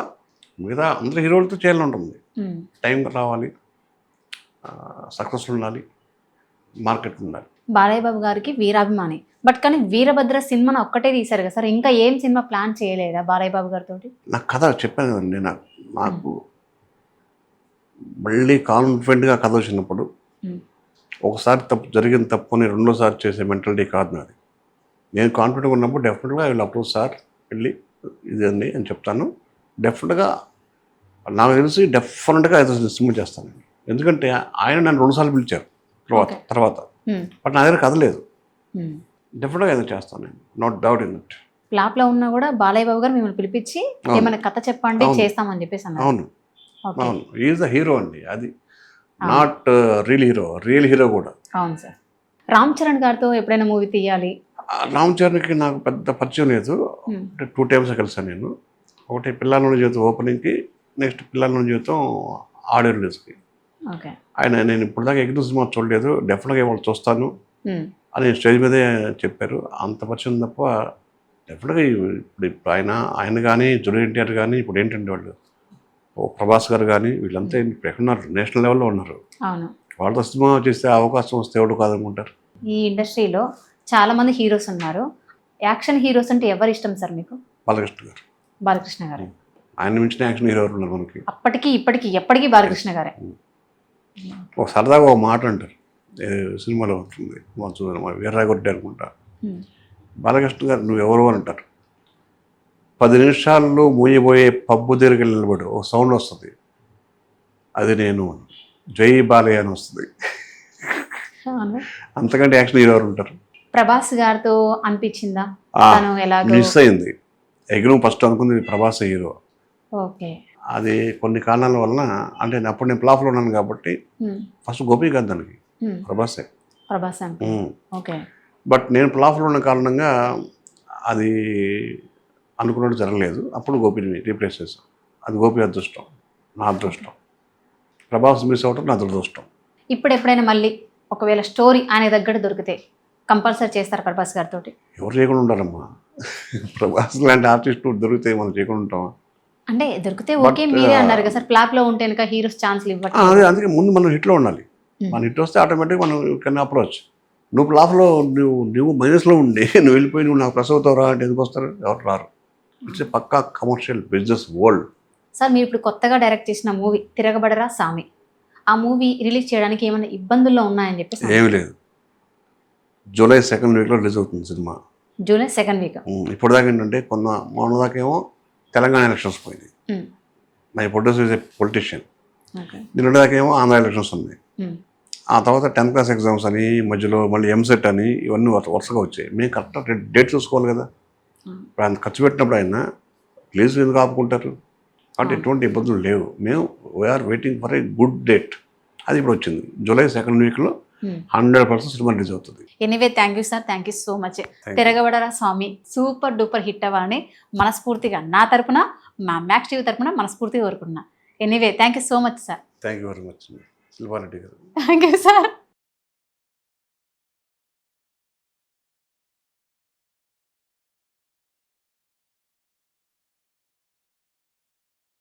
[SPEAKER 3] మిగతా అందరు హీరోలతో చేయాలని ఉంటుంది. టైం రావాలి, సక్సెస్ ఉండాలి, మార్కెట్ ఉండాలి.
[SPEAKER 2] బాలయ్య బాబు గారికి వీరాభిమాని, బట్ కానీ వీరభద్ర సినిమాను ఒక్కటే తీశారు కదా సార్, ఇంకా ఏం సినిమా ప్లాన్ చేయలేదా బాలయ్య బాబు గారితో?
[SPEAKER 3] నాకు కథ చెప్పాను కదండి, నాకు మళ్ళీ కాన్ఫిడెంట్గా కథ వచ్చినప్పుడు ఒకసారి జరిగిన తప్పుని రెండోసారి చేసే మెంటాలిటీ కాదు నాది. నేను కాన్ఫిడెంట్గా ఉన్నప్పుడు డెఫినెట్గా వీళ్ళు అప్రోచ్ సార్ వెళ్ళి ఇదండి అని చెప్తాను. డెఫినెట్గా నాకు తెలిసి డెఫినెట్గా 5 సినిమా చేస్తాను. ఎందుకంటే ఆయన నన్ను 2 సార్లు పిలిచారు తర్వాత బట్ నా దగ్గర కథ లేదు. డెఫినెట్గా ఏదో చేస్తాను నేను, నాట్ డౌట్ ఇన్ ఇట్.
[SPEAKER 2] ఫ్లాప్లో ఉన్నా కూడా బాలయ్య బాబు గారు మిమ్మల్ని పిలిపించి ఏమైనా కథ చెప్పండి చేస్తామని చెప్పేసి అన్నారు.
[SPEAKER 3] అవును, ఈజ్ ద హీరో అండి, అది నాట్ రియల్ హీరో కూడా.
[SPEAKER 2] అవును సార్. రామ్ చరణ్ గారితో ఎప్పుడైనా మూవీ తీయాలి?
[SPEAKER 3] రామ్ చరణ్కి నాకు పెద్ద పరిచయం లేదు. 2 times కలిసాను నేను. ఒకటి పిల్లల జీవితం ఓపెనింగ్కి, నెక్స్ట్ పిల్లల జీవితం ఆడియో రిలీజ్కి. నేను ఇప్పుడు దాకా ఎగ్జిట్ సినిమా చూడలేదు, డెఫినెట్గా ఇవాళ చూస్తాను అని స్టేజ్ మీదే చెప్పారు. అంత పరిచయం తప్ప డెఫినెట్గా ఇప్పుడు ఆయన కానీ జూనియర్ ఎన్టీఆర్ కానీ ఇప్పుడు ఏంటంటే వాళ్ళు ప్రభాస్ గారు కానీ వీళ్ళంతా ఇప్పుడు ఎక్కడున్నారు, నేషనల్ లెవెల్లో ఉన్నారు. వాళ్ళతో సినిమా చేస్తే అవకాశం వస్తే ఎవడు కాదనుకుంటారు.
[SPEAKER 2] ఈ ఇండస్ట్రీలో చాలా మంది హీరోస్ ఉన్నారు, యాక్షన్ హీరోస్ అంటే ఎవరు ఇష్టం సార్ మీకు? బాలకృష్ణ గారు.
[SPEAKER 3] ఆయన మించిన యాక్షన్ హీరో ఉన్నారు మనకి,
[SPEAKER 2] అప్పటికి ఇప్పటికి ఎప్పటికీ బాలకృష్ణ గారే.
[SPEAKER 3] ఒక సరదాగా ఒక మాట అంటారు సినిమాలో ఉంటుంది, వీర్రాగొడ్డి అనుకుంటా. బాలకృష్ణ గారు నువ్వు ఎవరు అని అంటారు. 10 నిమిషాల్లో మూయబోయే పబ్బు దగ్గరికి నిలబడి ఒక సౌండ్ వస్తుంది, అది నేను జై బాలయ్య అని వస్తుంది. అంతకంటే యాక్షన్ హీరో ఎవరు ఉంటారు?
[SPEAKER 2] ప్రభాస్ గారితో అనిపించిందా తను ఎలాగో?
[SPEAKER 3] మిస్ అయింది. ఎగ్ను ఫస్ట్ అనుకుంది ప్రభాస్ హీరో.
[SPEAKER 2] ఓకే.
[SPEAKER 3] అది కొన్ని కారణాల వలన, అంటే అప్పుడు నేను ప్లాఫ్లో ఉన్నాను కాబట్టి ఫస్ట్ గోపి కాదు దానికి, ప్రభాసే.
[SPEAKER 2] ప్రభాస్ అంటే ఓకే.
[SPEAKER 3] బట్ నేను ప్లాఫ్లో ఉన్న కారణంగా అది అనుకున్నట్టు జరగలేదు. అప్పుడు గోపిని రీప్లేస్ చేశాను. అది గోపి అదృష్టం, నా అదృష్టం. ప్రభాస్ మిస్ అవ్వటం నా దురదృష్టం.
[SPEAKER 2] ఇప్పుడు ఎప్పుడైనా మళ్ళీ ఒకవేళ స్టోరీ ఆయన దగ్గర దొరికితే కంపల్సరీ చేస్తారు ప్రభాస్ గారితో?
[SPEAKER 3] ఎవరు చేయకుండా ఉంటారమ్మా? ప్రభాస్ లాంటి ఆర్టిస్ట్ దొరికితే మనం చేయకుండా ఉంటామా?
[SPEAKER 2] అంటే దొరికితే ఓకే, మీరే అన్నారు కదా సార్ ఫ్లాప్ లో ఉంటే కనుక హీరోస్ ఛాన్స్లు ఇవ్వటం.
[SPEAKER 3] అదే, అందుకే ముందు మనం హిట్లో ఉండాలి. మన హిట్ వస్తే ఆటోమేటిక్గా మనం కెన్ అప్రోచ్. నువ్వు ప్లాఫ్లో నువ్వు మైనస్లో ఉండి నువ్వు వెళ్ళిపోయి నువ్వు నాకు ప్రెస్ అవుతావురా అంటే ఎందుకు వస్తారు? ఎవరు రారు. ఇట్స్ పక్కా కమర్షియల్ బిజినెస్ వరల్డ్.
[SPEAKER 2] సార్ మీరు ఇప్పుడు కొత్తగా డైరెక్ట్ చేసిన మూవీ తిరగబడరా సామి, ఆ మూవీ రిలీజ్ చేయడానికి ఏమైనా ఇబ్బందుల్లో ఉన్నాయని చెప్పేసి?
[SPEAKER 3] ఏమీ లేదు. జూలై 2nd వీక్లో రిలీజ్ అవుతుంది సినిమా.
[SPEAKER 2] July 2nd week.
[SPEAKER 3] ఇప్పుడు దాకా ఏంటంటే మొన్న దాకేమో తెలంగాణ ఎలక్షన్స్ పోయింది. My producer is a politician. దీని దాకేమో ఆంధ్ర ఎలక్షన్స్ ఉంది. ఆ తర్వాత 10th క్లాస్ ఎగ్జామ్స్ అని, మధ్యలో మళ్ళీ ఎంసెట్ అని, ఇవన్నీ వరుసగా వచ్చాయి. మేము కరెక్ట్గా డేట్ చూసుకోవాలి కదా. ఇప్పుడు ఆయన ఖర్చు పెట్టినప్పుడు ఆయన ప్లీజ్ ఎందుకు ఆపుకుంటారు? కాబట్టి ఎటువంటి ఇబ్బందులు లేవు. మేము we are waiting for a good date. అది ఇప్పుడు వచ్చింది. జూలై 2nd వీక్లో 100% సినిమా రిలీజ్ అవుతుంది.
[SPEAKER 2] Anyway thank you sir, thank you so much. Tiragabadara Swami super duper hit అవ్వాలని మనస్ఫూర్తిగా నా తరపున, మా మ్యాక్స్ టీవీ తరపున మనస్ఫూర్తిగా కోరుకుంటున్నా. Anyway thank you so much sir.
[SPEAKER 3] Thank you very much Shilpa Reddy గారు.
[SPEAKER 2] Thank you sir.